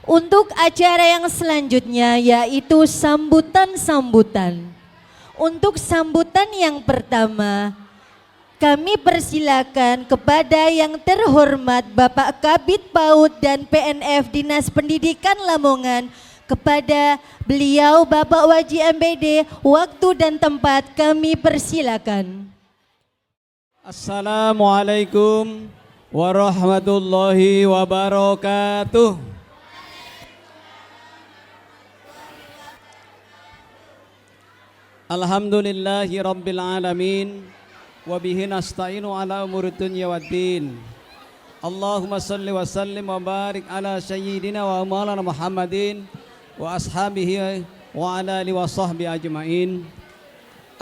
Untuk acara yang selanjutnya yaitu sambutan-sambutan. Untuk sambutan yang pertama, kami persilakan kepada yang terhormat Bapak Kabid PAUD dan PNF Dinas Pendidikan Lamongan, kepada beliau Bapak Waji MPD, waktu dan tempat kami persilakan. Assalamualaikum warahmatullahi wabarakatuh. Alhamdulillahi rabbil alamin, wabihi nasta'inu ala umuri dunya waddin. Allahumma salli wa sallim wa barik ala sayyidina wa maulana Muhammadin wa ashabihi wa ala alihi wa sahbihi ajma'in.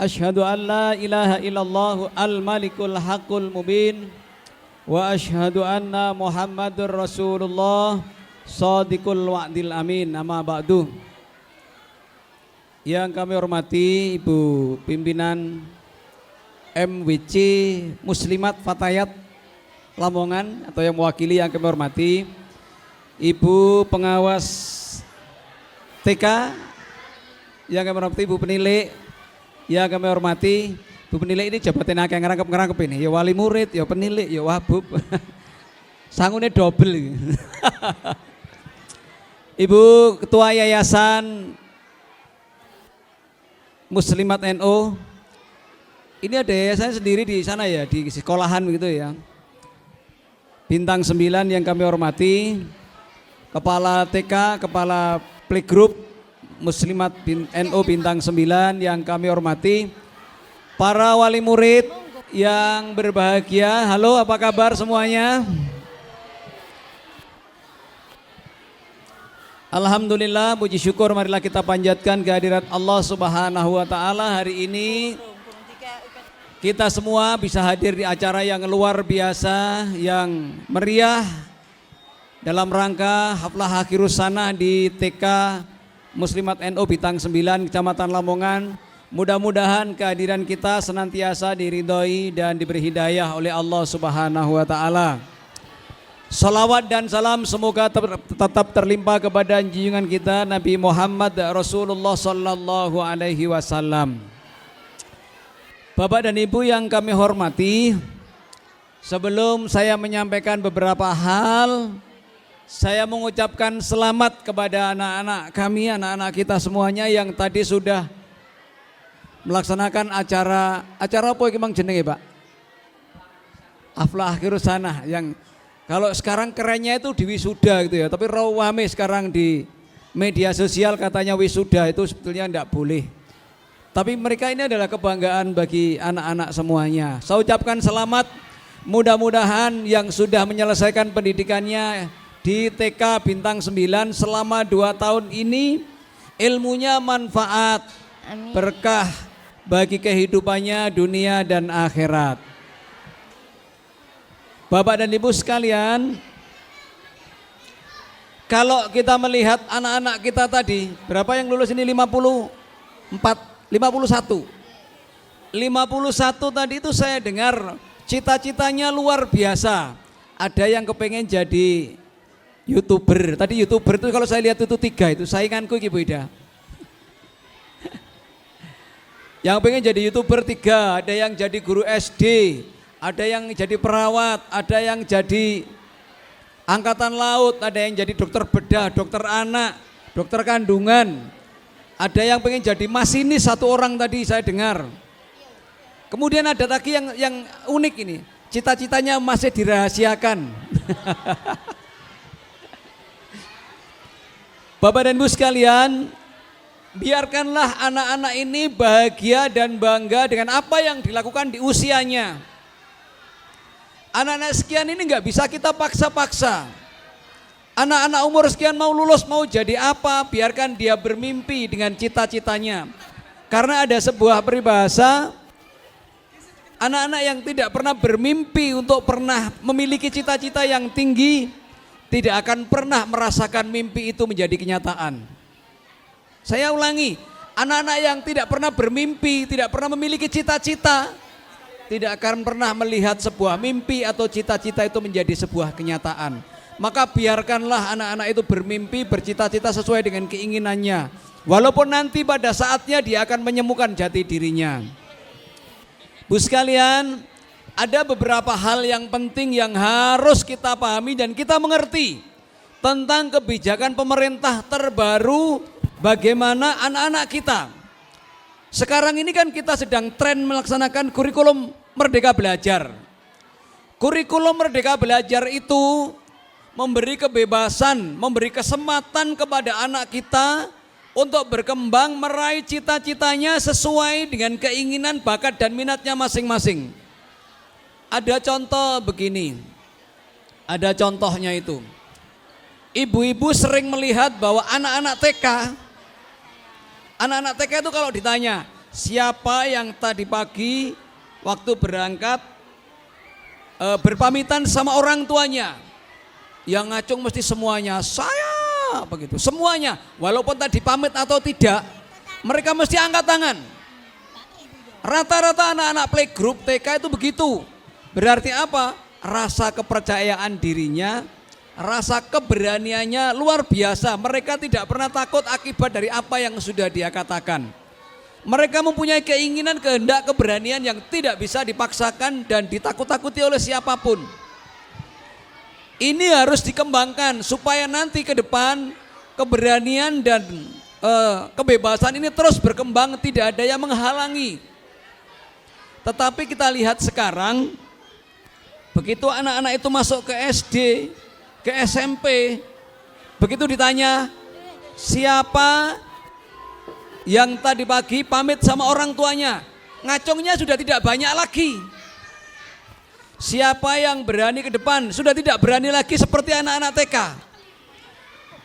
Ashhadu an la ilaha illallah al-malikul haqqul mubin wa ashhadu anna Muhammadur Rasulullah shadiqul wa'dil amin. Amma ba'du. Yang kami hormati Ibu Pimpinan MWC Muslimat Fatayat Lamongan atau yang mewakili, yang kami hormati Ibu Pengawas TK, yang kami hormati Ibu Penilai, yang kami hormati Ibu Penilai. Ini jabatan akeh ngerangkep ini, ya wali murid, ya penilai, ya wabub. Sangune double. Ibu Ketua Yayasan Muslimat NU. Ini ada yayasan sendiri di sana ya, di sekolahan begitu ya. Bintang 9 yang kami hormati, Kepala TK, Kepala Playgroup Muslimat NU Bintang 9 yang kami hormati, para wali murid yang berbahagia. Halo, apa kabar semuanya? Alhamdulillah, puji syukur marilah kita panjatkan kehadirat Allah Subhanahu wa taala. Hari ini kita semua bisa hadir di acara yang luar biasa, yang meriah dalam rangka haflah akhirus sanah di TK Muslimat NU Bintang 9 Kecamatan Lamongan. Mudah-mudahan kehadiran kita senantiasa diridhoi dan diberi hidayah oleh Allah Subhanahu wa taala. Salawat dan salam semoga tetap terlimpah kepada junjungan kita Nabi Muhammad Rasulullah sallallahu alaihi wasallam. Bapak dan Ibu yang kami hormati, sebelum saya menyampaikan beberapa hal, saya mengucapkan selamat kepada anak-anak kami, anak-anak kita semuanya yang tadi sudah melaksanakan acara apa yang memang jenenge Pak? Haflah akhirus sanah, yang kalau sekarang kerennya itu di wisuda gitu ya, tapi rawame sekarang di media sosial katanya wisuda, itu sebetulnya tidak boleh. Tapi mereka ini adalah kebanggaan bagi anak-anak semuanya. Saya ucapkan selamat, mudah-mudahan yang sudah menyelesaikan pendidikannya di TK Bintang 9 selama 2 tahun ini, ilmunya manfaat, amin, berkah bagi kehidupannya dunia dan akhirat. Bapak dan Ibu sekalian, kalau kita melihat anak-anak kita tadi, berapa yang lulus ini? 51 tadi itu saya dengar cita-citanya luar biasa. Ada yang kepengen jadi YouTuber. Tadi YouTuber itu kalau saya lihat itu 3 itu sainganku Ibu Ida. Yang pengen jadi YouTuber 3, ada yang jadi guru SD, ada yang jadi perawat, ada yang jadi angkatan laut, ada yang jadi dokter bedah, dokter anak, dokter kandungan. Ada yang pengen jadi masinis 1 orang tadi saya dengar. Kemudian ada lagi yang unik ini, cita-citanya masih dirahasiakan. Bapak dan Ibu sekalian, biarkanlah anak-anak ini bahagia dan bangga dengan apa yang dilakukan di usianya. Anak-anak sekian ini nggak bisa kita paksa-paksa. Anak-anak umur sekian mau lulus, mau jadi apa, biarkan dia bermimpi dengan cita-citanya. Karena ada sebuah peribahasa, anak-anak yang tidak pernah bermimpi untuk pernah memiliki cita-cita yang tinggi, tidak akan pernah merasakan mimpi itu menjadi kenyataan. Saya ulangi, anak-anak yang tidak pernah bermimpi, tidak pernah memiliki cita-cita, tidak akan pernah melihat sebuah mimpi atau cita-cita itu menjadi sebuah kenyataan. maka biarkanlah anak-anak itu bermimpi, bercita-cita sesuai dengan keinginannya. Walaupun nanti pada saatnya dia akan menemukan jati dirinya. Bu sekalian, ada beberapa hal yang penting yang harus kita pahami dan kita mengerti tentang kebijakan pemerintah terbaru bagaimana anak-anak kita. Sekarang ini kan kita sedang tren melaksanakan kurikulum Merdeka Belajar. Kurikulum Merdeka Belajar itu memberi kebebasan, memberi kesempatan kepada anak kita untuk berkembang meraih cita-citanya sesuai dengan keinginan, bakat dan minatnya masing-masing. Ada contoh begini, ada contohnya itu. Ibu-ibu sering melihat bahwa anak-anak TK itu kalau ditanya, siapa yang tadi pagi waktu berangkat berpamitan sama orang tuanya? Yang ngacung mesti semuanya, saya begitu, semuanya. Walaupun tadi pamit atau tidak, mereka mesti angkat tangan. Rata-rata anak-anak playgroup TK itu begitu. Berarti apa? Rasa kepercayaan dirinya, rasa keberaniannya luar biasa. Mereka tidak pernah takut akibat dari apa yang sudah dia katakan. Mereka mempunyai keinginan, kehendak, keberanian yang tidak bisa dipaksakan dan ditakut-takuti oleh siapapun. Ini harus dikembangkan supaya nanti ke depan keberanian dan kebebasan ini terus berkembang, tidak ada yang menghalangi. Tetapi kita lihat sekarang, begitu anak-anak itu masuk ke SD, ke SMP, begitu ditanya, siapa yang tadi pagi pamit sama orang tuanya? Ngacungnya sudah tidak banyak lagi. Siapa yang berani ke depan? Sudah tidak berani lagi seperti anak-anak TK.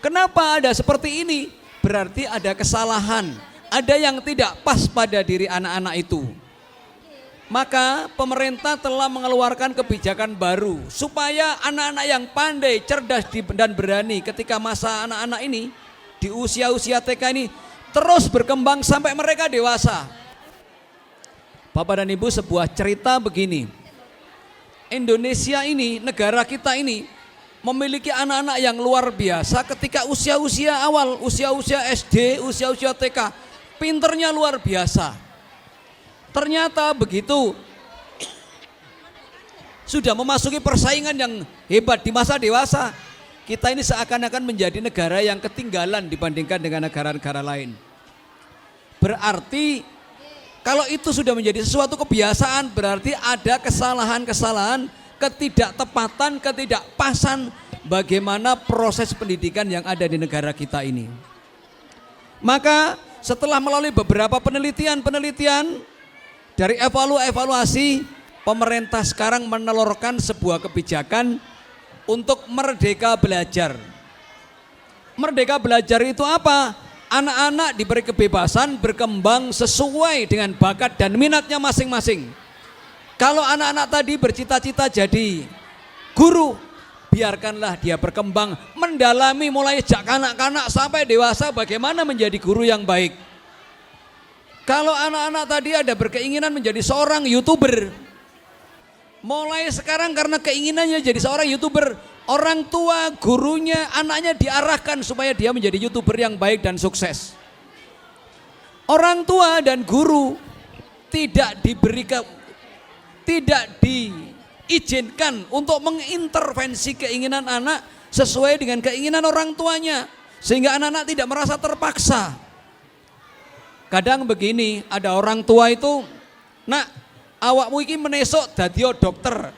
Kenapa ada seperti ini? Berarti ada kesalahan, ada yang tidak pas pada diri anak-anak itu. Maka pemerintah telah mengeluarkan kebijakan baru supaya anak-anak yang pandai, cerdas dan berani ketika masa anak-anak ini di usia-usia TK ini terus berkembang sampai mereka dewasa. Bapak dan Ibu, sebuah cerita begini. Indonesia ini, negara kita ini memiliki anak-anak yang luar biasa ketika usia-usia awal, usia-usia SD, usia-usia TK, pinternya luar biasa. Ternyata begitu sudah memasuki persaingan yang hebat di masa dewasa, kita ini seakan-akan menjadi negara yang ketinggalan dibandingkan dengan negara-negara lain. Berarti kalau itu sudah menjadi sesuatu kebiasaan, berarti ada kesalahan-kesalahan, ketidaktepatan, ketidakpasan bagaimana proses pendidikan yang ada di negara kita ini. Maka setelah melalui beberapa penelitian dari evaluasi, pemerintah sekarang menelurkan sebuah kebijakan untuk Merdeka Belajar. Merdeka Belajar itu apa? Anak-anak diberi kebebasan berkembang sesuai dengan bakat dan minatnya masing-masing. Kalau anak-anak tadi bercita-cita jadi guru, biarkanlah dia berkembang, mendalami mulai sejak kanak-kanak sampai dewasa bagaimana menjadi guru yang baik. Kalau anak-anak tadi ada berkeinginan menjadi seorang YouTuber, mulai sekarang karena keinginannya jadi seorang YouTuber, orang tua, gurunya, anaknya diarahkan supaya dia menjadi YouTuber yang baik dan sukses. Orang tua dan guru tidak diizinkan untuk mengintervensi keinginan anak sesuai dengan keinginan orang tuanya, sehingga anak-anak tidak merasa terpaksa. Kadang begini, ada orang tua itu, nak, awakmu iki menesok dadio dokter.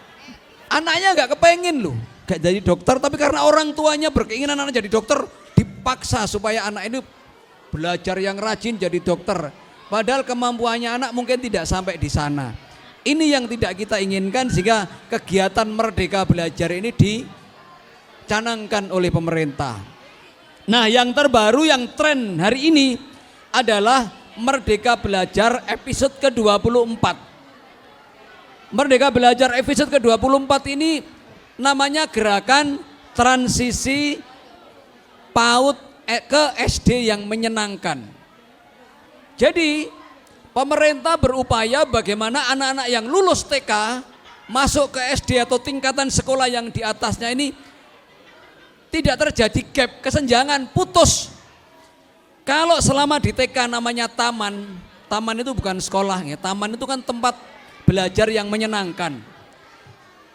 Anaknya gak kepengen loh gak jadi dokter, tapi karena orang tuanya berkeinginan anak jadi dokter, dipaksa supaya anak ini belajar yang rajin jadi dokter. Padahal kemampuannya anak mungkin tidak sampai di sana. Ini yang tidak kita inginkan, sehingga kegiatan Merdeka Belajar ini dicanangkan oleh pemerintah. Nah, yang terbaru, yang tren hari ini adalah Merdeka Belajar episode ke-24. Merdeka Belajar episode ke-24 ini namanya gerakan transisi PAUD ke SD yang menyenangkan. Jadi pemerintah berupaya bagaimana anak-anak yang lulus TK masuk ke SD atau tingkatan sekolah yang di atasnya ini tidak terjadi gap, kesenjangan, putus. Kalau selama di TK namanya taman, taman itu bukan sekolah ya, taman itu kan tempat belajar yang menyenangkan.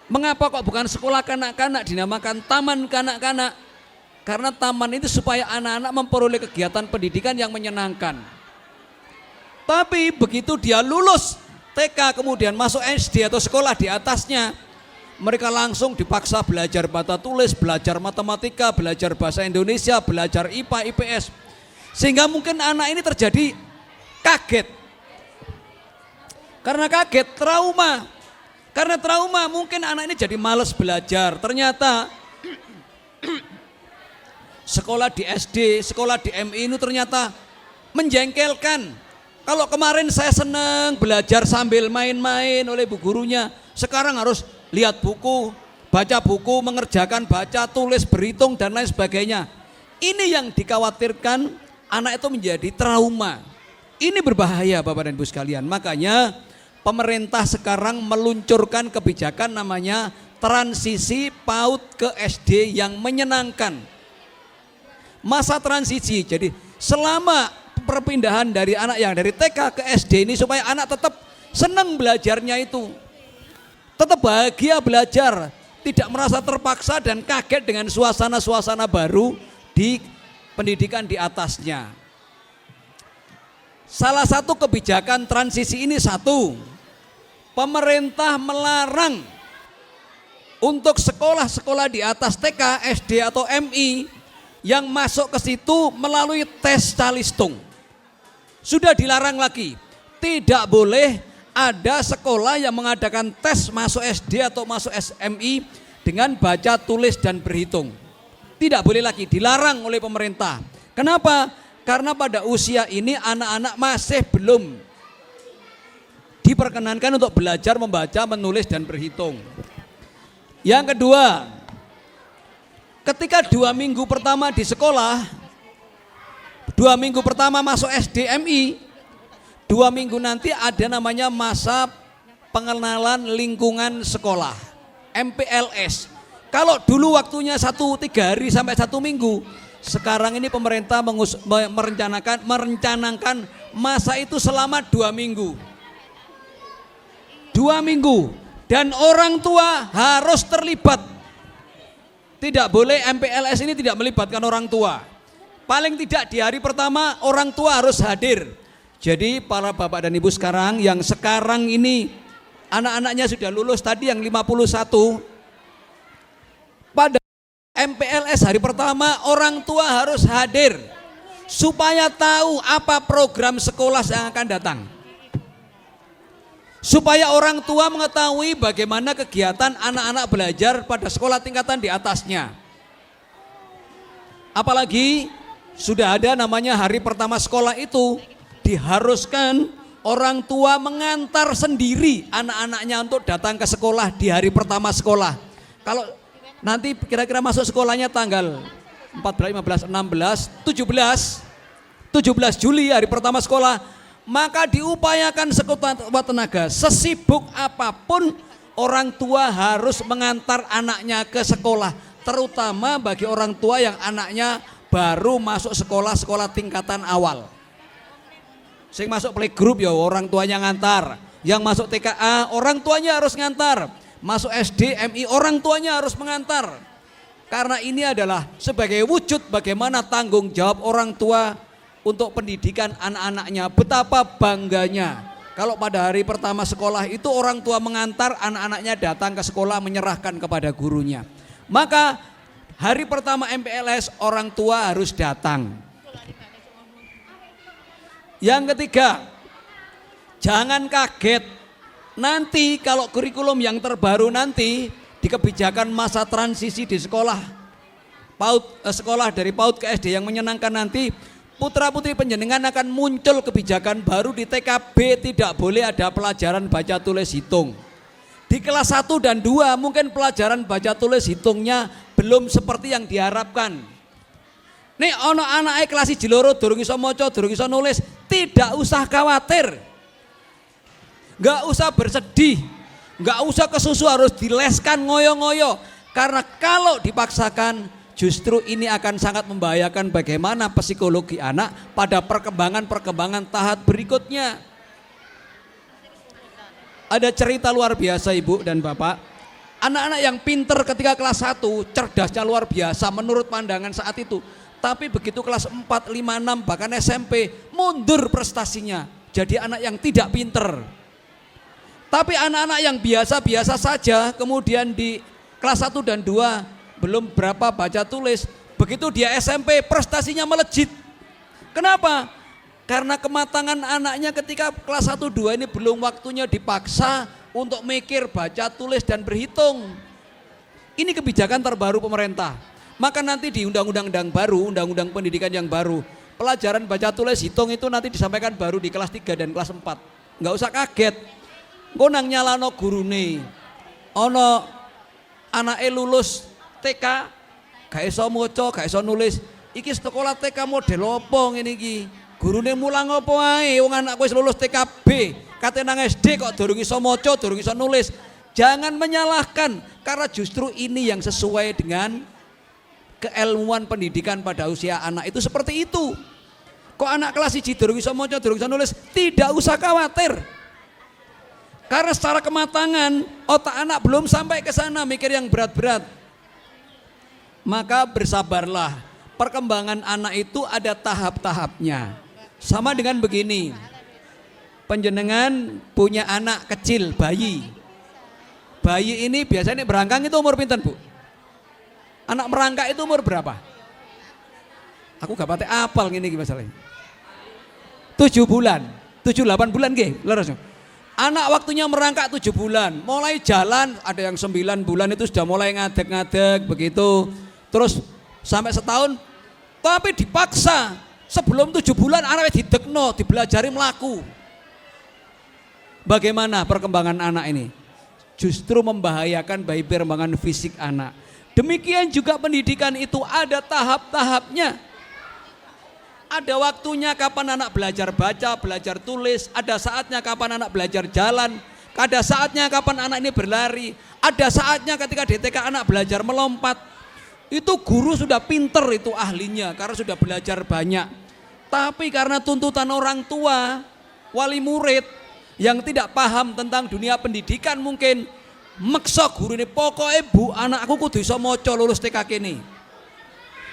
Mengapa kok bukan sekolah kanak-kanak dinamakan taman kanak-kanak? Karena taman itu supaya anak-anak memperoleh kegiatan pendidikan yang menyenangkan. Tapi begitu dia lulus TK kemudian masuk SD atau sekolah di atasnya, mereka langsung dipaksa belajar baca tulis, belajar matematika, belajar bahasa Indonesia, belajar IPA, IPS. Sehingga mungkin anak ini terjadi kaget. Karena kaget, trauma. Karena trauma mungkin anak ini jadi malas belajar. Ternyata sekolah di SD, sekolah di MI ini ternyata menjengkelkan. Kalau kemarin saya senang belajar sambil main-main oleh bu gurunya, sekarang harus lihat buku, baca buku, mengerjakan baca, tulis, berhitung dan lain sebagainya. Ini yang dikhawatirkan anak itu menjadi trauma. Ini berbahaya Bapak dan Ibu sekalian. Makanya pemerintah sekarang meluncurkan kebijakan namanya transisi PAUD ke SD yang menyenangkan. Masa transisi, jadi selama perpindahan dari anak yang dari TK ke SD ini supaya anak tetap senang belajarnya itu. Tetap bahagia belajar, tidak merasa terpaksa dan kaget dengan suasana-suasana baru di pendidikan di atasnya. Salah satu kebijakan transisi ini satu, pemerintah melarang untuk sekolah-sekolah di atas TK, SD atau MI yang masuk ke situ melalui tes calistung. Sudah dilarang lagi, tidak boleh ada sekolah yang mengadakan tes masuk SD atau masuk SMI dengan baca, tulis dan berhitung. Tidak boleh lagi, dilarang oleh pemerintah. Kenapa? Karena pada usia ini anak-anak masih belum diperkenankan untuk belajar membaca, menulis dan berhitung. Yang kedua, ketika 2 minggu pertama di sekolah, 2 minggu pertama masuk SDMI, 2 minggu nanti ada namanya masa pengenalan lingkungan sekolah, MPLS. Kalau dulu waktunya 3 hari sampai 1 minggu, sekarang ini pemerintah merencanakan masa itu selama 2 minggu. 2 minggu dan orang tua harus terlibat. Tidak boleh MPLS ini tidak melibatkan orang tua. Paling tidak di hari pertama orang tua harus hadir. Jadi para bapak dan ibu sekarang yang sekarang ini anak-anaknya sudah lulus tadi yang 51, pada MPLS hari pertama orang tua harus hadir supaya tahu apa program sekolah yang akan datang. Supaya orang tua mengetahui bagaimana kegiatan anak-anak belajar pada sekolah tingkatan di atasnya. Apalagi sudah ada namanya hari pertama sekolah itu diharuskan orang tua mengantar sendiri anak-anaknya untuk datang ke sekolah di hari pertama sekolah. Kalau nanti kira-kira masuk sekolahnya tanggal 14, 15, 16, 17 Juli hari pertama sekolah, maka diupayakan sekuat tenaga, sesibuk apapun orang tua harus mengantar anaknya ke sekolah, terutama bagi orang tua yang anaknya baru masuk sekolah tingkatan awal. Sing masuk playgroup ya orang tuanya ngantar, yang masuk TKA orang tuanya harus ngantar, masuk SD, MI orang tuanya harus mengantar. Karena ini adalah sebagai wujud bagaimana tanggung jawab orang tua untuk pendidikan anak-anaknya. Betapa bangganya kalau pada hari pertama sekolah itu orang tua mengantar anak-anaknya datang ke sekolah menyerahkan kepada gurunya. Maka hari pertama MPLS orang tua harus datang. Yang ketiga, jangan kaget nanti kalau kurikulum yang terbaru nanti di kebijakan masa transisi di sekolah sekolah dari PAUD ke SD yang menyenangkan nanti, putra putri penjenengan akan muncul kebijakan baru di TKB tidak boleh ada pelajaran baca tulis hitung. Di kelas 1 dan 2 mungkin pelajaran baca tulis hitungnya belum seperti yang diharapkan. Nih ono anake kelas 1 loro durung iso maca, durung iso nulis, tidak usah khawatir. Enggak usah bersedih, enggak usah kesusu harus dileskan ngoyo-ngoyo. Karena kalau dipaksakan justru ini akan sangat membahayakan bagaimana psikologi anak pada perkembangan tahap berikutnya. Ada cerita luar biasa Ibu dan Bapak. Anak-anak yang pinter ketika kelas 1, cerdasnya luar biasa menurut pandangan saat itu. Tapi begitu kelas 4, 5, 6 bahkan SMP mundur prestasinya. Jadi anak yang tidak pinter. Tapi anak-anak yang biasa-biasa saja kemudian di kelas 1 dan 2 belum berapa baca tulis. Begitu dia SMP prestasinya melejit. Kenapa? Karena kematangan anaknya ketika kelas 1, 2 ini belum waktunya dipaksa untuk mikir, baca, tulis dan berhitung. Ini kebijakan terbaru pemerintah. Maka nanti di undang-undang baru, undang-undang pendidikan yang baru, pelajaran baca, tulis, hitung itu nanti disampaikan baru di kelas 3 dan kelas 4. Enggak usah kaget. Engko nang nyalano gurune. Ana anake lulus TK, gak iso maca, gak iso nulis. Iki sekolah TK model opo ngene iki? Gurune mulang opo ae? Wong anakku wis lulus TKB, kate nang SD kok durung iso maca, durung iso nulis. Jangan menyalahkan karena justru ini yang sesuai dengan keilmuan pendidikan pada usia anak itu seperti itu. Kok anak kelas 1 durung iso maca, durung iso nulis, tidak usah khawatir. Karena secara kematangan otak anak belum sampai ke sana mikir yang berat-berat. Maka bersabarlah. Perkembangan anak itu ada tahap-tahapnya. Sama dengan begini. Panjenengan punya anak kecil, bayi. Bayi ini biasanya berangkang itu umur pinten, Bu? Anak merangkak itu umur berapa? Aku gak pati apal ngene iki masalahnya. 7 bulan, 7-8 bulan nggih, leres. Anak waktunya merangkak 7 bulan, mulai jalan, ada yang 9 bulan itu sudah mulai ngadeg-ngadeg begitu. Terus sampai setahun, tapi dipaksa sebelum 7 bulan anaknya didekno, dibelajari melaku. Bagaimana perkembangan anak ini? Justru membahayakan bagi perkembangan fisik anak. Demikian juga pendidikan itu ada tahap-tahapnya. Ada waktunya kapan anak belajar baca, belajar tulis, ada saatnya kapan anak belajar jalan, ada saatnya kapan anak ini berlari, ada saatnya ketika di TK anak belajar melompat. Itu guru sudah pinter, itu ahlinya karena sudah belajar banyak. Tapi karena tuntutan orang tua, wali murid yang tidak paham tentang dunia pendidikan mungkin maksa guru ini, pokoknya Bu anakku kudu iso maca lulus TK kene.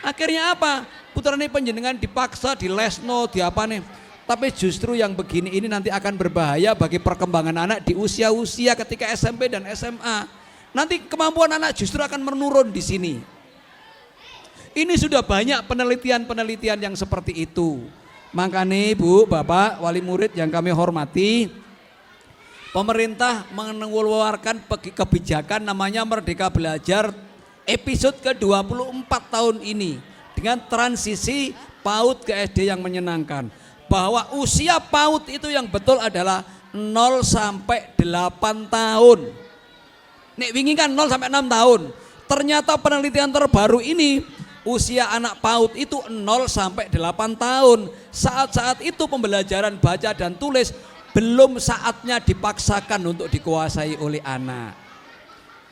Akhirnya apa? Putrane panjenengan dipaksa, di lesno, di apa nih? Tapi justru yang begini ini nanti akan berbahaya bagi perkembangan anak di usia-usia ketika SMP dan SMA. Nanti kemampuan anak justru akan menurun di sini. Ini sudah banyak penelitian-penelitian yang seperti itu. Makanya Bu, Bapak, wali murid yang kami hormati, pemerintah mengeluarkan kebijakan namanya Merdeka Belajar episode ke-24 tahun ini dengan transisi PAUD ke SD yang menyenangkan. Bahwa usia PAUD itu yang betul adalah 0 sampai 8 tahun. Nek wingi kan 0 sampai 6 tahun. Ternyata penelitian terbaru ini usia anak PAUD itu 0 sampai 8 tahun. Saat-saat itu pembelajaran baca dan tulis belum saatnya dipaksakan untuk dikuasai oleh anak.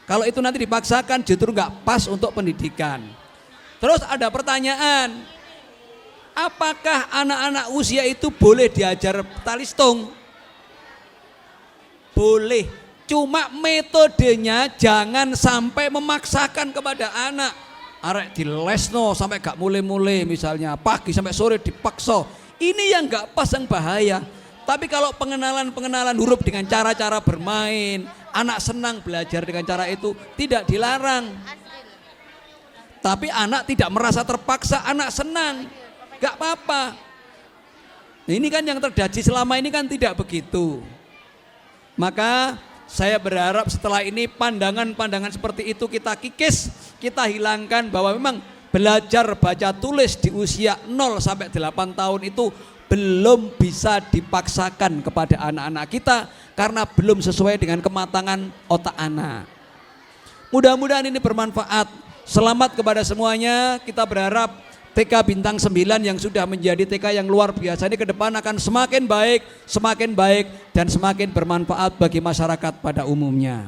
Kalau itu nanti dipaksakan justru nggak pas untuk pendidikan. Terus ada pertanyaan, apakah anak-anak usia itu boleh diajar talistung? Boleh, cuma metodenya jangan sampai memaksakan kepada anak. Arek di lesno sampai gak mulai-mulai misalnya, pagi sampai sore dipaksa. Ini yang gak pas, yang bahaya. Tapi kalau pengenalan huruf dengan cara-cara bermain, anak senang belajar dengan cara itu, tidak dilarang. Tapi anak tidak merasa terpaksa, anak senang, gak apa-apa. Ini kan yang terjadi selama ini kan tidak begitu. Maka saya berharap setelah ini pandangan-pandangan seperti itu kita kikis, kita hilangkan bahwa memang belajar baca tulis di usia 0 sampai 8 tahun itu belum bisa dipaksakan kepada anak-anak kita karena belum sesuai dengan kematangan otak anak. Mudah-mudahan ini bermanfaat. Selamat kepada semuanya. Kita berharap TK Bintang 9 yang sudah menjadi TK yang luar biasa ini ke depan akan semakin baik dan semakin bermanfaat bagi masyarakat pada umumnya.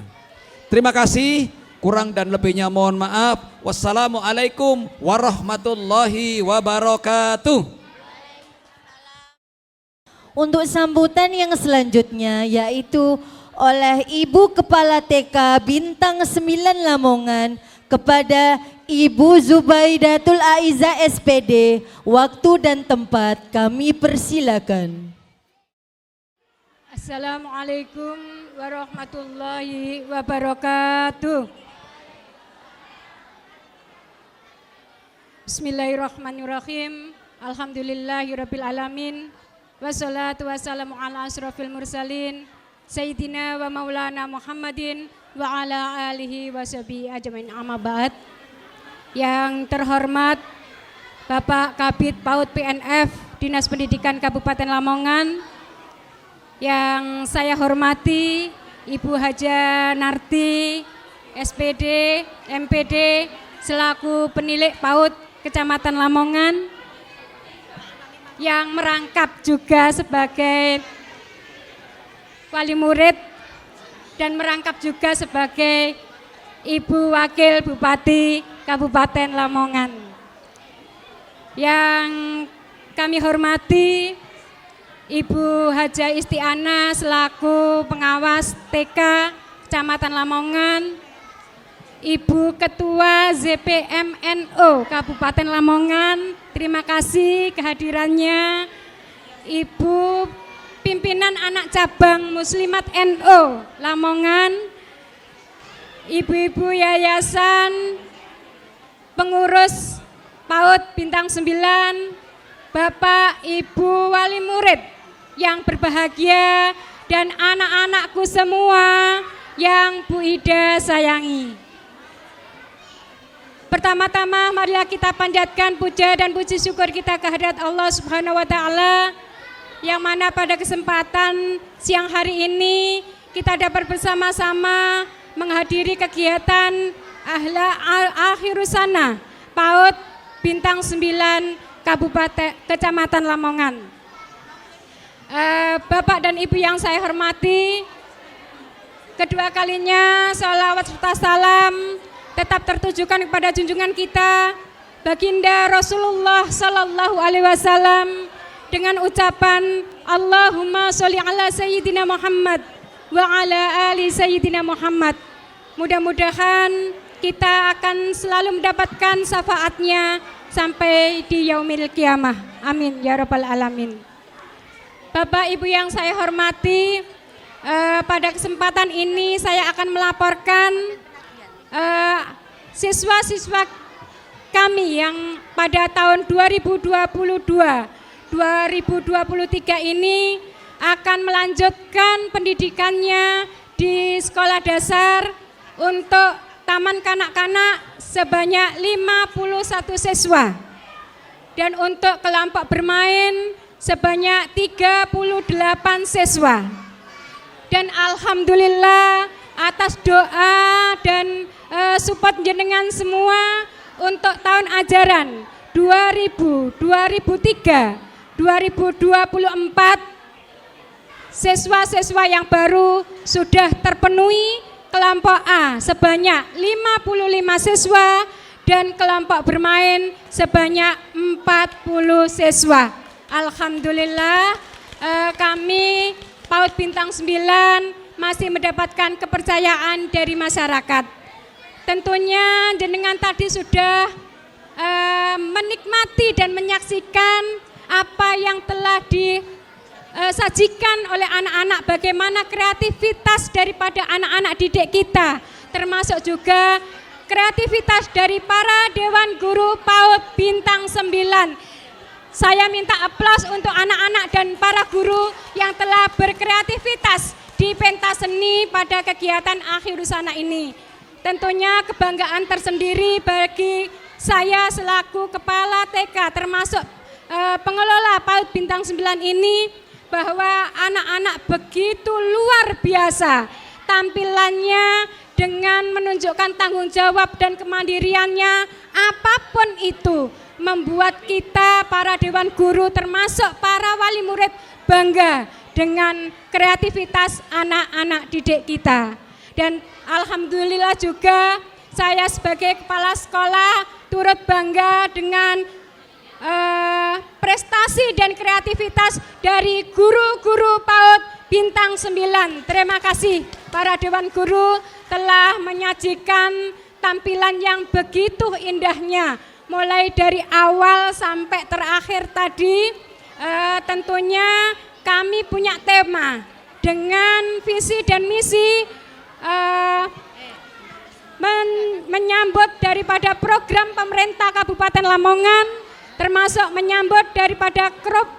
Terima kasih. Kurang dan lebihnya mohon maaf. Wassalamualaikum warahmatullahi wabarakatuh. Untuk sambutan yang selanjutnya yaitu oleh Ibu Kepala TK Bintang 9 Lamongan kepada Ibu Zubaidatul Aiza SPD. Waktu dan tempat kami persilakan. Assalamualaikum warahmatullahi wabarakatuh. Bismillahirrahmanirrahim. Alhamdulillahirabbil alamin. Wassalatu wassalamu ala asrofil mursalin Sayyidina wa maulana Muhammadin wa ala alihi wa sahbihi ajmain, amma ba'd. Yang terhormat Bapak Kabid PAUD PNF Dinas Pendidikan Kabupaten Lamongan, yang saya hormati Ibu Haja Narti SPD MPD selaku penilik PAUD Kecamatan Lamongan, yang merangkap juga sebagai wali murid dan merangkap juga sebagai Ibu Wakil Bupati Kabupaten Lamongan. Yang kami hormati Ibu Haja Istiana selaku pengawas TK Kecamatan Lamongan, Ibu Ketua ZPMNO Kabupaten Lamongan, terima kasih kehadirannya. Ibu Pimpinan Anak Cabang Muslimat NO Lamongan, Ibu-ibu Yayasan, pengurus PAUD Bintang 9, Bapak Ibu Wali Murid yang berbahagia, dan anak-anakku semua yang Bu Ida sayangi. Pertama-tama marilah kita panjatkan puja dan puji syukur kita kehadirat Allah Subhanahu wa taala, yang mana pada kesempatan siang hari ini kita dapat bersama-sama menghadiri kegiatan Akhirusana PAUD Bintang 9 Kabupaten Kecamatan Lamongan. Bapak dan Ibu yang saya hormati, kedua kalinya sholawat serta salam tetap tertujukan kepada junjungan kita Baginda Rasulullah Sallallahu Alaihi Wasallam dengan ucapan Allahumma sholli ala Sayyidina Muhammad wa ala ali Sayyidina Muhammad. Mudah-mudahan kita akan selalu mendapatkan syafaatnya sampai di yaumil kiamah. Amin ya rabbal alamin. Bapak Ibu yang saya hormati, pada kesempatan ini saya akan melaporkan siswa-siswa kami yang pada tahun 2022-2023 ini akan melanjutkan pendidikannya di sekolah dasar untuk taman kanak-kanak sebanyak 51 siswa, dan untuk kelompok bermain sebanyak 38 siswa. Dan alhamdulillah atas doa dan support jenengan semua untuk tahun ajaran 2003-2024 siswa-siswa yang baru sudah terpenuhi. Kelompok A sebanyak 55 siswa dan kelompok bermain sebanyak 40 siswa. Alhamdulillah kami PAUD Bintang 9 masih mendapatkan kepercayaan dari masyarakat. Tentunya jenengan tadi sudah menikmati dan menyaksikan apa yang telah disajikan oleh anak-anak, bagaimana kreativitas daripada anak-anak didik kita, termasuk juga kreativitas dari para Dewan Guru PAUD Bintang 9. Saya minta aplaus untuk anak-anak dan para guru yang telah berkreativitas di pentas seni pada kegiatan Akhirusana ini. Tentunya kebanggaan tersendiri bagi saya selaku Kepala TK termasuk pengelola PAUD Bintang 9 ini, bahwa anak-anak begitu luar biasa tampilannya dengan menunjukkan tanggung jawab dan kemandiriannya, apapun itu membuat kita para dewan guru termasuk para wali murid bangga dengan kreativitas anak-anak didik kita. Dan alhamdulillah juga saya sebagai kepala sekolah turut bangga dengan prestasi dan kreativitas dari guru-guru PAUD Bintang 9. Terima kasih para Dewan Guru telah menyajikan tampilan yang begitu indahnya. Mulai dari awal sampai terakhir tadi, tentunya kami punya tema dengan visi dan misi menyambut daripada program pemerintah Kabupaten Lamongan, termasuk menyambut daripada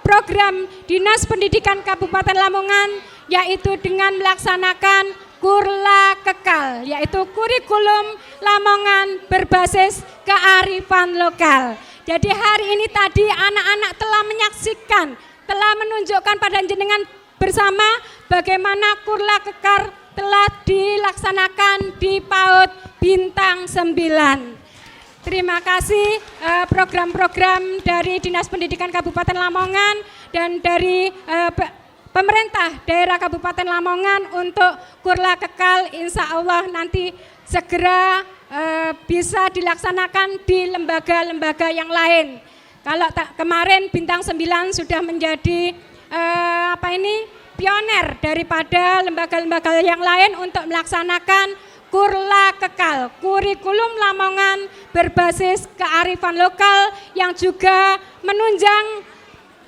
program Dinas Pendidikan Kabupaten Lamongan, yaitu dengan melaksanakan Kurla Kekal, yaitu kurikulum Lamongan berbasis kearifan lokal. Jadi hari ini tadi anak-anak telah menyaksikan, telah menunjukkan pada jenengan bersama bagaimana Kurla Kekal telah dilaksanakan di PAUD Bintang 9. Terima kasih program-program dari Dinas Pendidikan Kabupaten Lamongan dan dari pemerintah daerah Kabupaten Lamongan untuk Kurla Kekal, insya Allah nanti segera bisa dilaksanakan di lembaga-lembaga yang lain. Kalau kemarin Bintang 9 sudah menjadi pioner daripada lembaga-lembaga yang lain untuk melaksanakan Kurla Kekal, kurikulum Lamongan berbasis kearifan lokal yang juga menunjang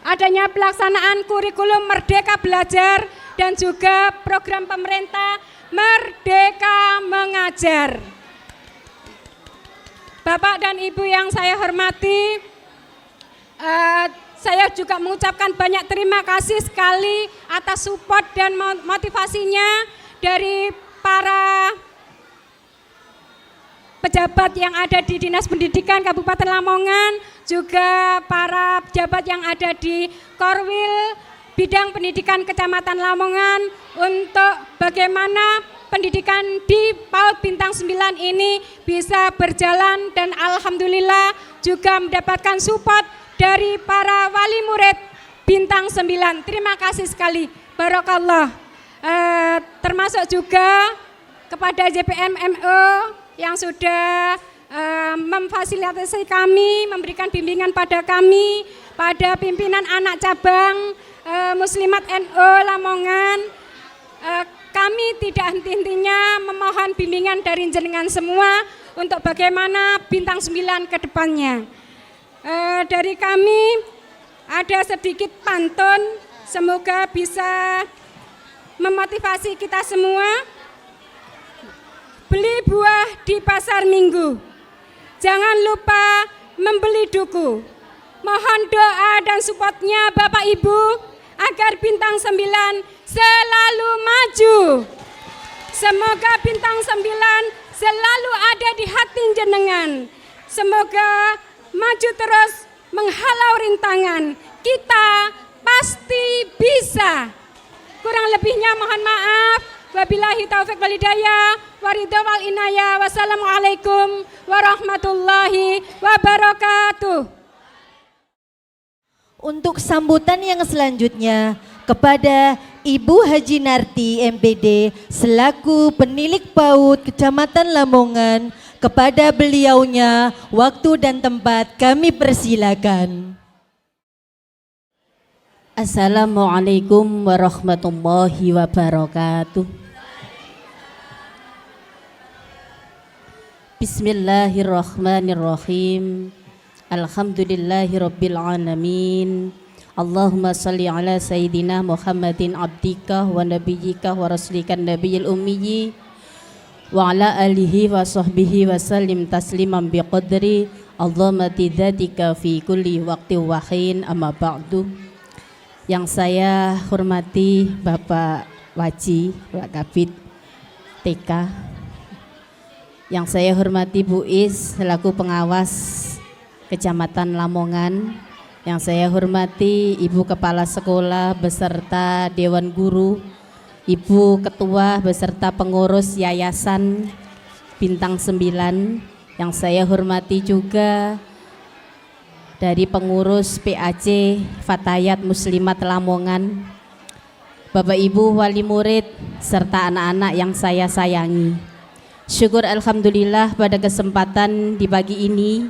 adanya pelaksanaan kurikulum Merdeka Belajar dan juga program pemerintah Merdeka Mengajar. Bapak dan Ibu yang saya hormati, saya juga mengucapkan banyak terima kasih sekali atas support dan motivasinya dari para pejabat yang ada di Dinas Pendidikan Kabupaten Lamongan, juga para pejabat yang ada di Korwil Bidang Pendidikan Kecamatan Lamongan untuk bagaimana pendidikan di PAUD Bintang 9 ini bisa berjalan dan alhamdulillah juga mendapatkan support dari para wali murid Bintang 9. Terima kasih sekali, Barakallah. Termasuk juga kepada JPM-MO yang sudah memfasilitasi kami, memberikan bimbingan pada kami, pada pimpinan anak cabang Muslimat NU Lamongan. Kami tidak henti-hentinya memohon bimbingan dari jenengan semua untuk bagaimana Bintang 9 ke depannya. Dari kami ada sedikit pantun, semoga bisa memotivasi kita semua. Beli buah di pasar Minggu, jangan lupa membeli duku. Mohon doa dan supportnya Bapak Ibu agar Bintang 9 selalu maju. Semoga Bintang 9 selalu ada di hati jenengan. Semoga maju terus menghalau rintangan. Kita pasti bisa. Kurang lebihnya mohon maaf. Wabillahi taufiq wal hidayah, waridho wal inayah. Wassalamualaikum warahmatullahi wabarakatuh. Untuk sambutan yang selanjutnya kepada Ibu Haji Narti MPD selaku penilik PAUD Kecamatan Lamongan, kepada beliaunya waktu dan tempat kami persilakan. Assalamualaikum warahmatullahi wabarakatuh. Bismillahirrahmanirrahim. Alhamdulillahirabbil alamin. Allahumma salli ala sayyidina Muhammadin abdika wa nabiyyika wa rasulika nabiyil ummi wa ala alihi wa sahbihi wa sallim tasliman biqadri azamati dzatika fi kulli waqti wa hin, amma ba'du. Yang saya hormati Bapak Waji, Pak Kabid TK. Yang saya hormati Bu Is selaku pengawas Kecamatan Lamongan. Yang saya hormati Ibu Kepala Sekolah beserta Dewan Guru, Ibu Ketua beserta pengurus Yayasan Bintang 9. Yang saya hormati juga dari pengurus PAC Fatayat Muslimat Lamongan, Bapak Ibu wali murid serta anak-anak yang saya sayangi. Syukur alhamdulillah pada kesempatan di pagi ini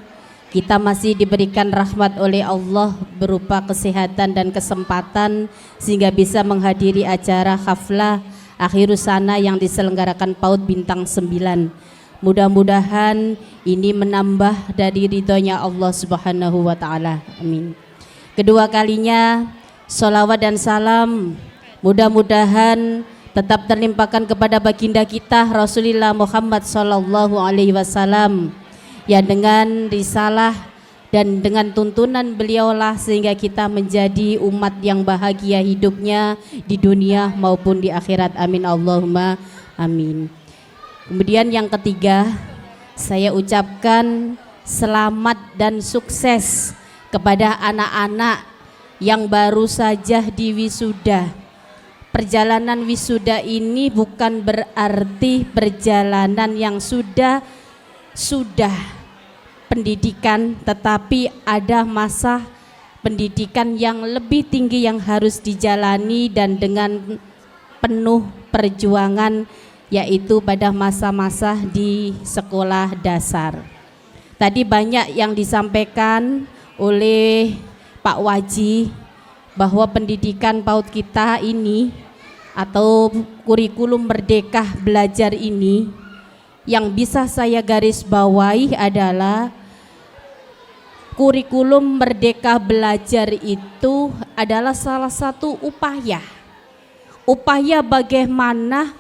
kita masih diberikan rahmat oleh Allah berupa kesehatan dan kesempatan sehingga bisa menghadiri acara haflah Akhirus Sana yang diselenggarakan PAUD Bintang 9. Mudah-mudahan ini menambah dari ridhonya Allah Subhanahu wa Ta'ala. Amin. Kedua kalinya sholawat dan salam mudah-mudahan tetap terlimpahkan kepada baginda kita Rasulullah Muhammad sallallahu alaihi wasallam yang dengan risalah dan dengan tuntunan beliaulah sehingga kita menjadi umat yang bahagia hidupnya di dunia maupun di akhirat. Amin Allahumma amin. Kemudian yang ketiga, saya ucapkan selamat dan sukses kepada anak-anak yang baru saja diwisuda. Perjalanan wisuda ini bukan berarti perjalanan yang sudah pendidikan, tetapi ada masa pendidikan yang lebih tinggi yang harus dijalani dan dengan penuh perjuangan, yaitu pada masa-masa di sekolah dasar. Tadi banyak yang disampaikan oleh Pak Waji bahwa pendidikan PAUD kita ini atau kurikulum Merdeka Belajar ini yang bisa saya garis bawahi adalah kurikulum Merdeka Belajar itu adalah salah satu upaya bagaimana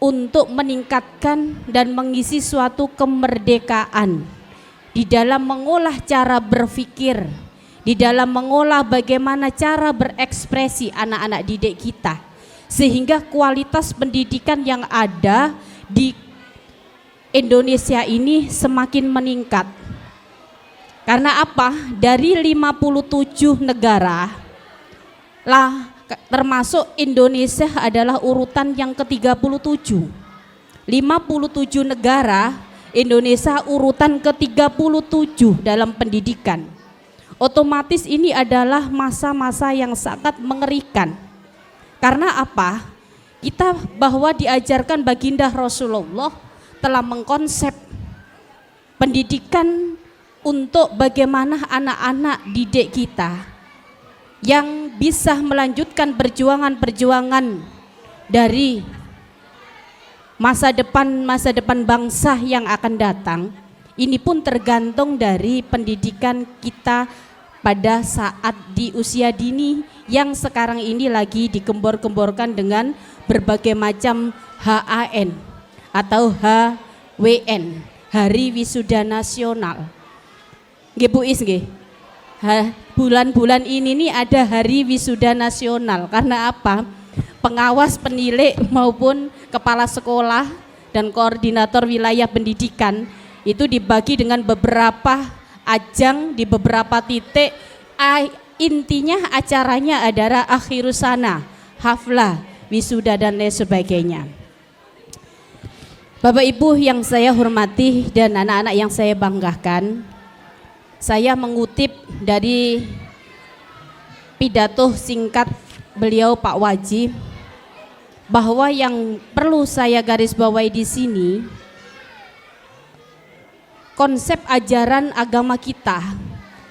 untuk meningkatkan dan mengisi suatu kemerdekaan di dalam mengolah cara berpikir, di dalam mengolah bagaimana cara berekspresi anak-anak didik kita, sehingga kualitas pendidikan yang ada di Indonesia ini semakin meningkat. Karena apa? Dari 57 negara lah, termasuk Indonesia adalah urutan yang ke-37. 57 negara, Indonesia urutan ke-37 dalam pendidikan. Otomatis ini adalah masa-masa yang sangat mengerikan. Karena apa? Kita bahwa diajarkan baginda Rasulullah telah mengkonsep pendidikan untuk bagaimana anak-anak didik kita yang bisa melanjutkan perjuangan-perjuangan dari masa depan bangsa yang akan datang. Ini pun tergantung dari pendidikan kita pada saat di usia dini yang sekarang ini lagi dikembor-kemborkan dengan berbagai macam HAN atau HWN, Hari Wisuda Nasional. Nggih Bu Is nggih. Bulan-bulan ini nih ada Hari Wisuda Nasional. Karena apa? Pengawas penilik maupun kepala sekolah dan koordinator wilayah pendidikan itu dibagi dengan beberapa ajang di beberapa titik. Intinya acaranya adalah Akhirus Sana, haflah, wisuda dan lain sebagainya. Bapak Ibu yang saya hormati dan anak-anak yang saya banggakan, saya mengutip dari pidato singkat beliau Pak Waji, bahwa yang perlu saya garis bawahi di sini, konsep ajaran agama kita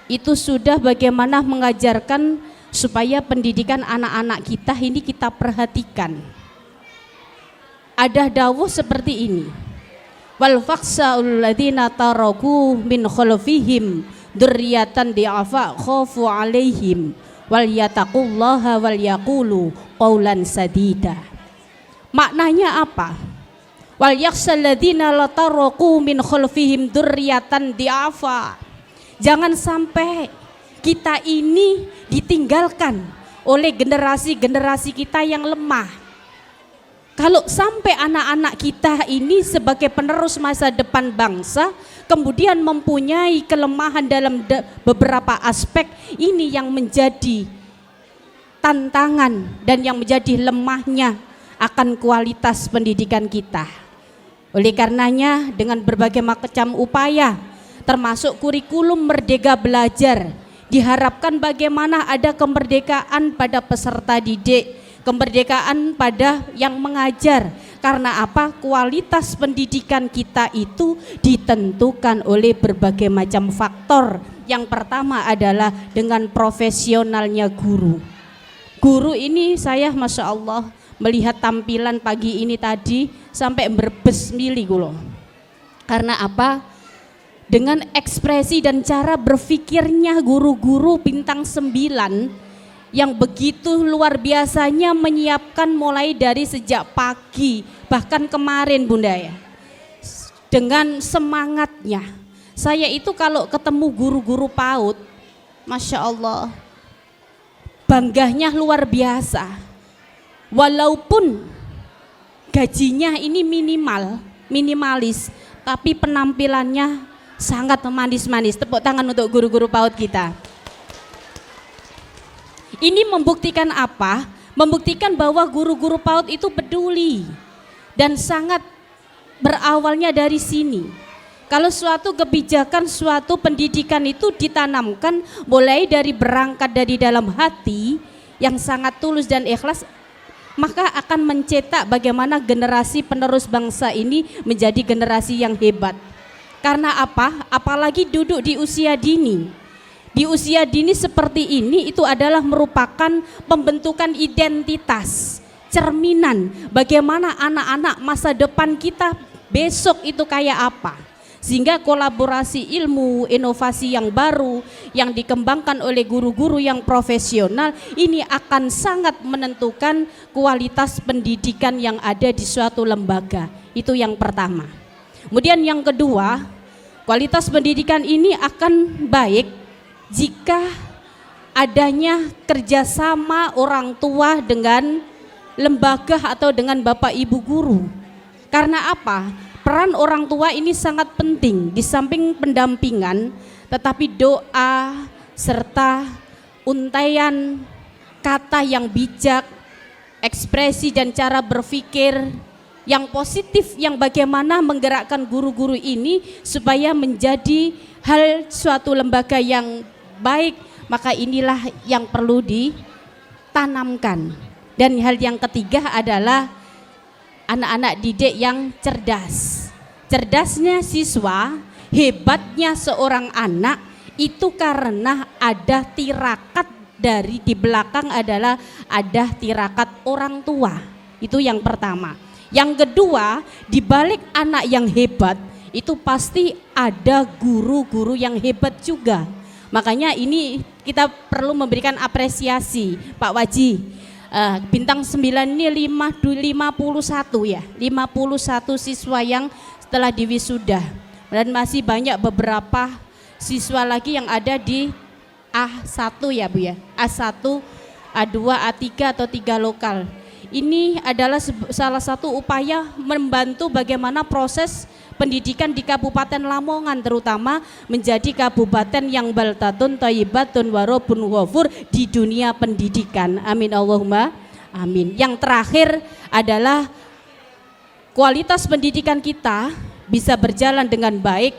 itu sudah bagaimana mengajarkan supaya pendidikan anak-anak kita ini kita perhatikan. Ada dawuh seperti ini, wal fakhsa'ul ladzina taraku min khalfihim dzurriyyatan di'afa khafu 'alaihim wal yattaqullaha wal yaqulu qaulan sadida. Maknanya apa? Wal yakhshal ladzina la taraku min khalfihim dzurriyyatan di'afa. Jangan sampai kita ini ditinggalkan oleh generasi-generasi kita yang lemah. Kalau sampai anak-anak kita ini sebagai penerus masa depan bangsa kemudian mempunyai kelemahan dalam beberapa aspek, ini yang menjadi tantangan dan yang menjadi lemahnya akan kualitas pendidikan kita. Oleh karenanya dengan berbagai macam upaya termasuk kurikulum Merdeka Belajar, diharapkan bagaimana ada kemerdekaan pada peserta didik, kemerdekaan pada yang mengajar, Karena apa? Kualitas pendidikan kita itu ditentukan oleh berbagai macam faktor. Yang pertama adalah dengan profesionalnya guru. Guru ini saya Masya Allah melihat tampilan pagi ini tadi sampai berbes mili gulo. Karena apa? Dengan ekspresi dan cara berpikirnya guru-guru bintang 9 yang begitu luar biasanya menyiapkan mulai dari sejak pagi, bahkan kemarin Bunda ya. Dengan semangatnya. Saya itu kalau ketemu guru-guru PAUD, Masya Allah, bangganya luar biasa. Walaupun gajinya ini minimalis, tapi penampilannya sangat manis-manis. Tepuk tangan untuk guru-guru PAUD kita. Ini membuktikan apa? Membuktikan bahwa guru-guru PAUD itu peduli dan sangat berawalnya dari sini. Kalau suatu kebijakan, suatu pendidikan itu ditanamkan mulai dari berangkat dari dalam hati yang sangat tulus dan ikhlas, maka akan mencetak bagaimana generasi penerus bangsa ini menjadi generasi yang hebat. Karena apa? Apalagi duduk di usia dini. Di usia dini seperti ini itu adalah merupakan pembentukan identitas, cerminan bagaimana anak-anak masa depan kita besok itu kayak apa. Sehingga kolaborasi ilmu, inovasi yang baru yang dikembangkan oleh guru-guru yang profesional ini akan sangat menentukan kualitas pendidikan yang ada di suatu lembaga. Itu yang pertama. Kemudian yang kedua, kualitas pendidikan ini akan baik jika adanya kerjasama orang tua dengan lembaga atau dengan bapak ibu guru. Karena apa? Peran orang tua ini sangat penting, di samping pendampingan, tetapi doa serta untaian kata yang bijak, ekspresi dan cara berpikir yang positif yang bagaimana menggerakkan guru-guru ini supaya menjadi hal suatu lembaga yang baik, maka inilah yang perlu ditanamkan. Dan hal yang ketiga adalah anak-anak didik yang cerdas. Cerdasnya siswa, hebatnya seorang anak itu karena ada tirakat dari di belakang adalah ada tirakat orang tua. Itu yang pertama. Yang kedua, di balik anak yang hebat itu pasti ada guru-guru yang hebat juga. Makanya ini kita perlu memberikan apresiasi Pak Waji. Bintang 9 ini 51 ya, 51 siswa yang setelah diwisuda, dan masih banyak beberapa siswa lagi yang ada di A1 ya Bu ya, A1, A2, A3 atau 3 lokal. Ini adalah salah satu upaya membantu bagaimana proses pendidikan di Kabupaten Lamongan terutama menjadi kabupaten yang baldatun thayyibatun warobun ghafur di dunia pendidikan. Amin Allahumma amin. Yang terakhir adalah kualitas pendidikan kita bisa berjalan dengan baik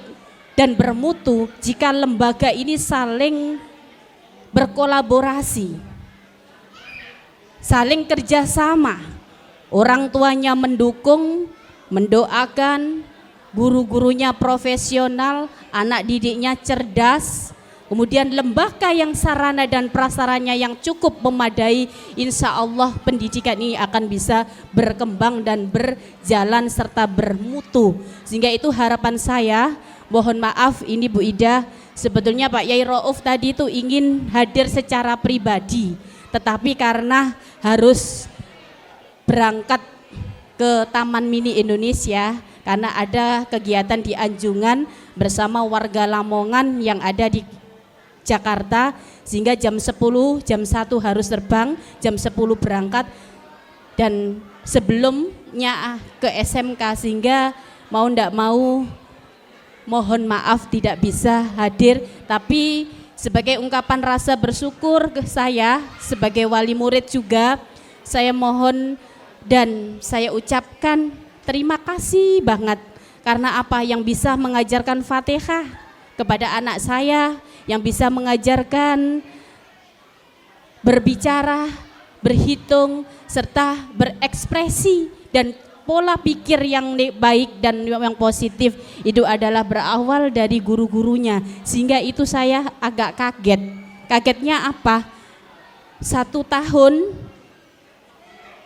dan bermutu jika lembaga ini saling berkolaborasi, saling kerjasama. Orang tuanya mendukung, mendoakan, guru-gurunya profesional, anak didiknya cerdas, kemudian lembaga yang sarana dan prasaranya yang cukup memadai, insya Allah pendidikan ini akan bisa berkembang dan berjalan serta bermutu. Sehingga itu harapan saya, mohon maaf ini Bu Ida, sebetulnya Pak Yai Rauf tadi itu ingin hadir secara pribadi, tetapi karena harus berangkat ke Taman Mini Indonesia karena ada kegiatan di Anjungan bersama warga Lamongan yang ada di Jakarta, sehingga jam 10, jam 1 harus terbang, jam 10 berangkat, dan sebelumnya ke SMK, sehingga mau ndak mau mohon maaf tidak bisa hadir. Tapi sebagai ungkapan rasa bersyukur ke saya sebagai wali murid juga, saya mohon dan saya ucapkan terima kasih banget karena apa yang bisa mengajarkan Fatihah kepada anak saya, yang bisa mengajarkan berbicara, berhitung serta berekspresi dan pola pikir yang baik dan yang positif itu adalah berawal dari guru-gurunya, sehingga itu saya agak kaget. Kagetnya apa? 1 tahun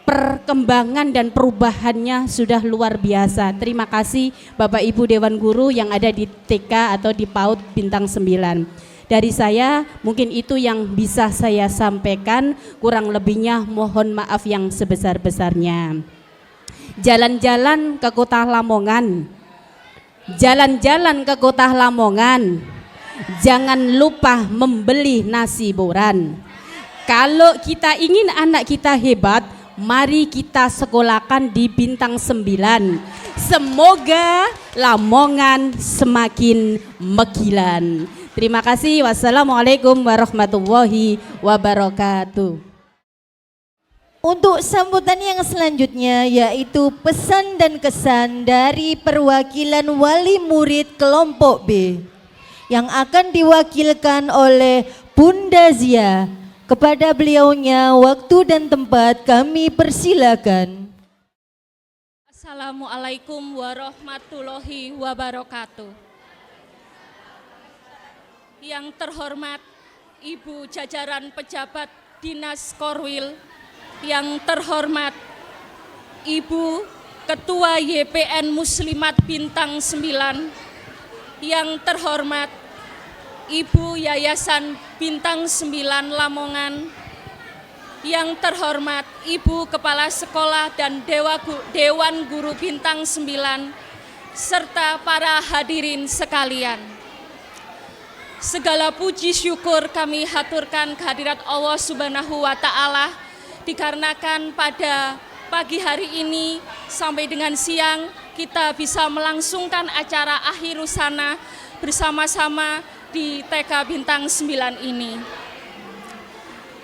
perkembangan dan perubahannya sudah luar biasa. Terima kasih Bapak Ibu Dewan Guru yang ada di TK atau di PAUD Bintang 9. Dari saya mungkin itu yang bisa saya sampaikan, kurang lebihnya mohon maaf yang sebesar-besarnya. Jalan-jalan ke Kota Lamongan, jalan-jalan ke Kota Lamongan, jangan lupa membeli nasi boran. Kalau kita ingin anak kita hebat, mari kita sekolahkan di Bintang 9. Semoga Lamongan semakin megilan. Terima kasih. Wassalamualaikum warahmatullahi wabarakatuh. Untuk sambutan yang selanjutnya yaitu pesan dan kesan dari perwakilan wali murid kelompok B yang akan diwakilkan oleh Bunda Zia. Kepada beliaunya waktu dan tempat kami persilakan. Assalamualaikum warahmatullahi wabarakatuh. Yang terhormat Ibu jajaran pejabat Dinas Korwil, yang terhormat Ibu Ketua YPN Muslimat Bintang 9, yang terhormat Ibu Yayasan Bintang 9 Lamongan, yang terhormat Ibu Kepala Sekolah dan Dewan Guru Bintang 9, serta para hadirin sekalian. Segala puji syukur kami haturkan kehadirat Allah Subhanahu wa Ta'ala, dikarenakan pada pagi hari ini sampai dengan siang kita bisa melangsungkan acara akhir husana bersama-sama di TK Bintang 9 ini.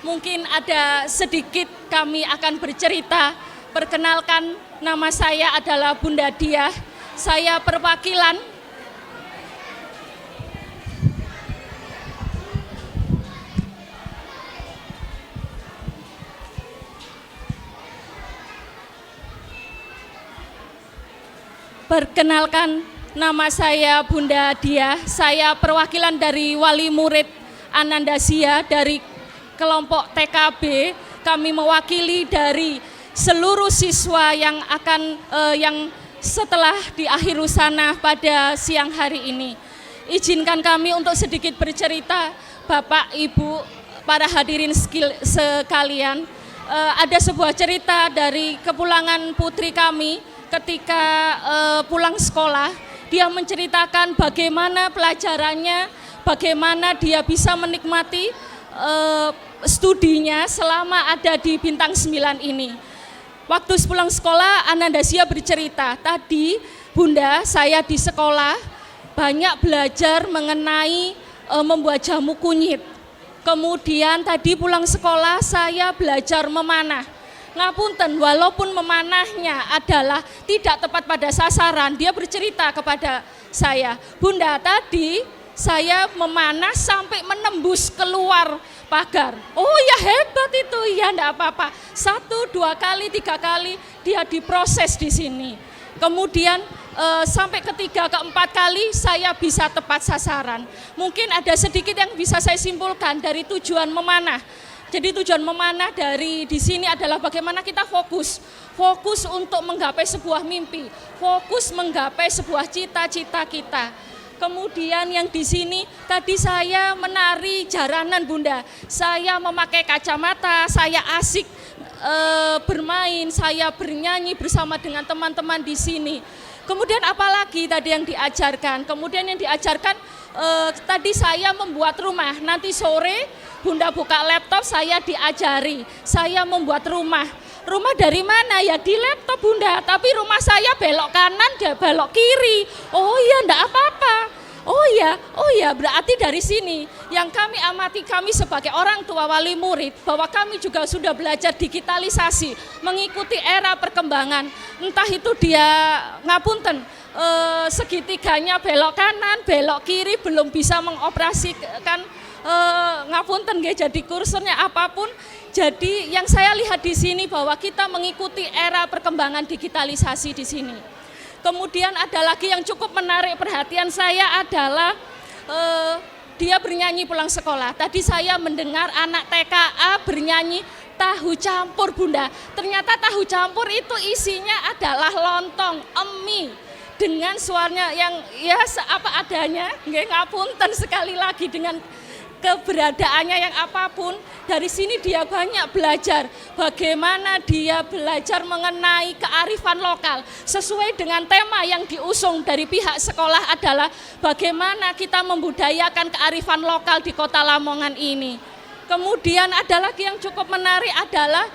Mungkin ada sedikit kami akan bercerita. Perkenalkan, nama saya adalah Bunda Diah. Saya perwakilan nama saya Bunda Diah, saya perwakilan dari wali murid Ananda Zia dari kelompok TKB. Kami mewakili dari seluruh siswa yang setelah di akhir husana pada siang hari ini. Izinkan kami untuk sedikit bercerita, Bapak, Ibu, para hadirin sekalian. Ada sebuah cerita dari kepulangan putri kami ketika pulang sekolah. Dia menceritakan bagaimana pelajarannya, bagaimana dia bisa menikmati studinya selama ada di Bintang 9 ini. Waktu pulang sekolah, Ananda Zia bercerita, tadi Bunda, saya di sekolah banyak belajar mengenai membuat jamu kunyit. Kemudian tadi pulang sekolah saya belajar memanah. Ngapunten, walaupun memanahnya adalah tidak tepat pada sasaran, dia bercerita kepada saya, Bunda, tadi saya memanah sampai menembus keluar pagar. Oh ya, hebat itu, ya enggak apa-apa. 1, 2 kali, 3 kali dia diproses di sini. Kemudian sampai ketiga, keempat kali saya bisa tepat sasaran. Mungkin ada sedikit yang bisa saya simpulkan dari tujuan memanah. Jadi tujuan memanah dari di sini adalah bagaimana kita fokus untuk menggapai sebuah mimpi, fokus menggapai sebuah cita-cita kita. Kemudian yang di sini tadi saya menari jaranan, Bunda. Saya memakai kacamata, saya asik bermain, saya bernyanyi bersama dengan teman-teman di sini. Kemudian apalagi tadi yang diajarkan? Kemudian yang diajarkan tadi saya membuat rumah. Nanti sore Bunda buka laptop, saya diajari. Saya membuat rumah. Rumah dari mana? Ya di laptop, Bunda. Tapi rumah saya belok kanan, dia belok kiri. Oh iya, enggak apa-apa. Oh ya, berarti dari sini yang kami amati, kami sebagai orang tua wali murid, bahwa kami juga sudah belajar digitalisasi, mengikuti era perkembangan. Entah itu dia ngapunten, segitiganya belok kanan, belok kiri, belum bisa mengoperasikan ngapunten nggih, jadi kursornya apapun. Jadi yang saya lihat di sini bahwa kita mengikuti era perkembangan digitalisasi di sini. Kemudian ada lagi yang cukup menarik perhatian saya adalah dia bernyanyi pulang sekolah. Tadi saya mendengar anak TKA bernyanyi tahu campur, Bunda. Ternyata tahu campur itu isinya adalah lontong, mie dengan suaranya yang ya apa adanya. Nggih, ngapunten sekali lagi dengan keberadaannya yang apapun. Dari sini dia banyak belajar bagaimana dia belajar mengenai kearifan lokal sesuai dengan tema yang diusung dari pihak sekolah adalah bagaimana kita membudayakan kearifan lokal di Kota Lamongan ini. Kemudian ada lagi yang cukup menarik adalah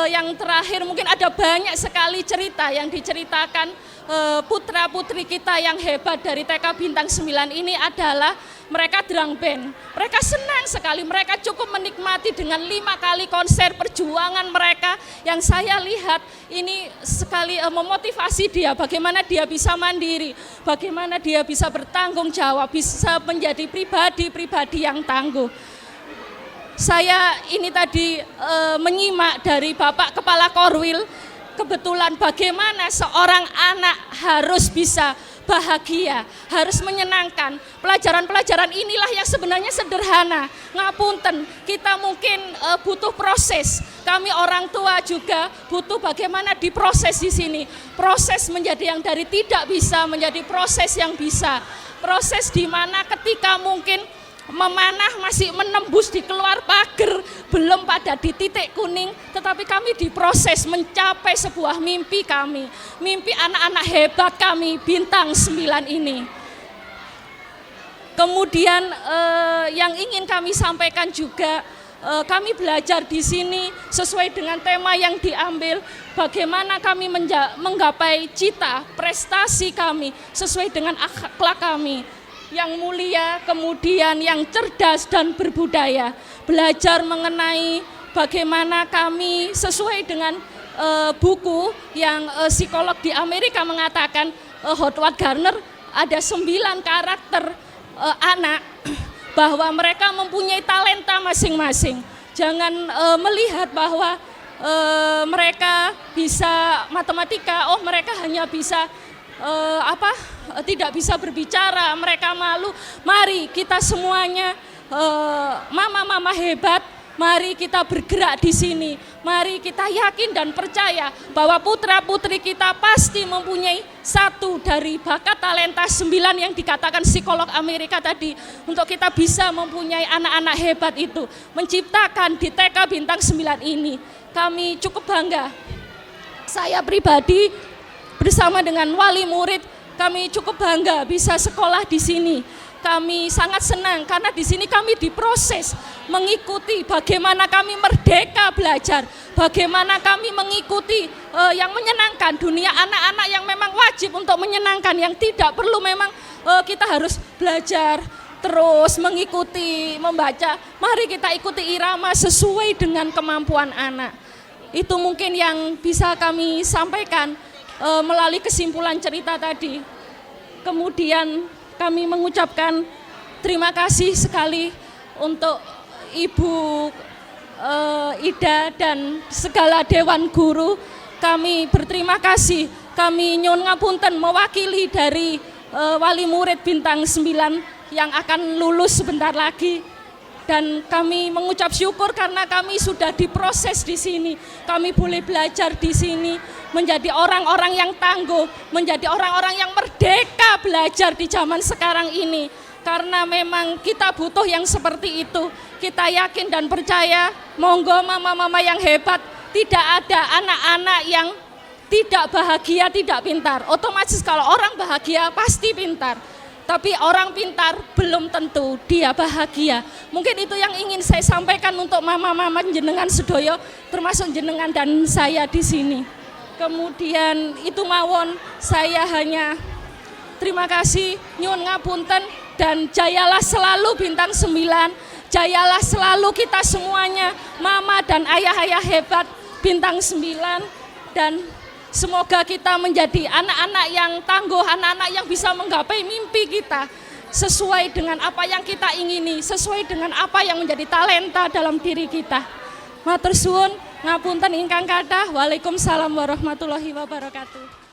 yang terakhir, mungkin ada banyak sekali cerita yang diceritakan putra-putri kita yang hebat dari TK Bintang 9 ini adalah mereka drum band. Mereka senang sekali, mereka cukup menikmati dengan 5 kali konser perjuangan mereka yang saya lihat ini sekali memotivasi dia bagaimana dia bisa mandiri, bagaimana dia bisa bertanggung jawab, bisa menjadi pribadi-pribadi yang tangguh. Saya ini tadi menyimak dari Bapak Kepala Korwil, kebetulan bagaimana seorang anak harus bisa bahagia, harus menyenangkan. Pelajaran-pelajaran inilah yang sebenarnya sederhana. Ngapunten, kita mungkin butuh proses. Kami orang tua juga butuh bagaimana diproses di sini. Proses menjadi yang dari tidak bisa menjadi proses yang bisa. Proses di mana ketika mungkin memanah masih menembus di keluar pagar, belum pada di titik kuning, tetapi kami diproses mencapai sebuah mimpi kami, mimpi anak-anak hebat kami Bintang 9 ini. Kemudian yang ingin kami sampaikan juga, kami belajar di sini sesuai dengan tema yang diambil, bagaimana kami menggapai cita, prestasi kami sesuai dengan akhlak kami yang mulia, kemudian yang cerdas dan berbudaya. Belajar mengenai bagaimana kami sesuai dengan buku yang psikolog di Amerika mengatakan, Howard Gardner, ada 9 karakter anak bahwa mereka mempunyai talenta masing-masing. Jangan melihat bahwa mereka bisa matematika, oh mereka hanya bisa tidak bisa berbicara, mereka malu. Mari kita semuanya mama-mama hebat, mari kita bergerak di sini. Mari kita yakin dan percaya bahwa putra-putri kita pasti mempunyai satu dari bakat talenta 9 yang dikatakan psikolog Amerika tadi. Untuk kita bisa mempunyai anak-anak hebat itu, menciptakan di TK Bintang 9 ini. Kami cukup bangga. Saya pribadi bersama dengan wali murid, kami cukup bangga bisa sekolah di sini. Kami sangat senang karena di sini kami diproses mengikuti bagaimana kami merdeka belajar, bagaimana kami mengikuti yang menyenangkan, dunia anak-anak yang memang wajib untuk menyenangkan, yang tidak perlu memang kita harus belajar terus mengikuti, membaca. Mari kita ikuti irama sesuai dengan kemampuan anak. Itu mungkin yang bisa kami sampaikan melalui kesimpulan cerita tadi. Kemudian kami mengucapkan terima kasih sekali untuk Ibu Ida dan segala Dewan Guru. Kami berterima kasih. Kami nyuwun ngapunten mewakili dari wali murid Bintang 9 yang akan lulus sebentar lagi. Dan kami mengucap syukur karena kami sudah diproses di sini. Kami boleh belajar di sini menjadi orang-orang yang tangguh, menjadi orang-orang yang merdeka belajar di zaman sekarang ini. Karena memang kita butuh yang seperti itu. Kita yakin dan percaya, monggo mama-mama yang hebat, tidak ada anak-anak yang tidak bahagia, tidak pintar. Otomatis kalau orang bahagia pasti pintar. Tapi orang pintar belum tentu dia bahagia. Mungkin itu yang ingin saya sampaikan untuk mama-mama jenengan sedoyo, termasuk jenengan dan saya di sini. Kemudian itu mawon, saya hanya terima kasih, nyuwun ngapunten, dan jayalah selalu Bintang 9, jayalah selalu kita semuanya, mama dan ayah-ayah hebat Bintang 9, dan semoga kita menjadi anak-anak yang tangguh, anak-anak yang bisa menggapai mimpi kita. sesuai dengan apa yang kita ingini, sesuai dengan apa yang menjadi talenta dalam diri kita. Matur suwun, ngapunten ingkang kathah. Waalaikumsalam warahmatullahi wabarakatuh.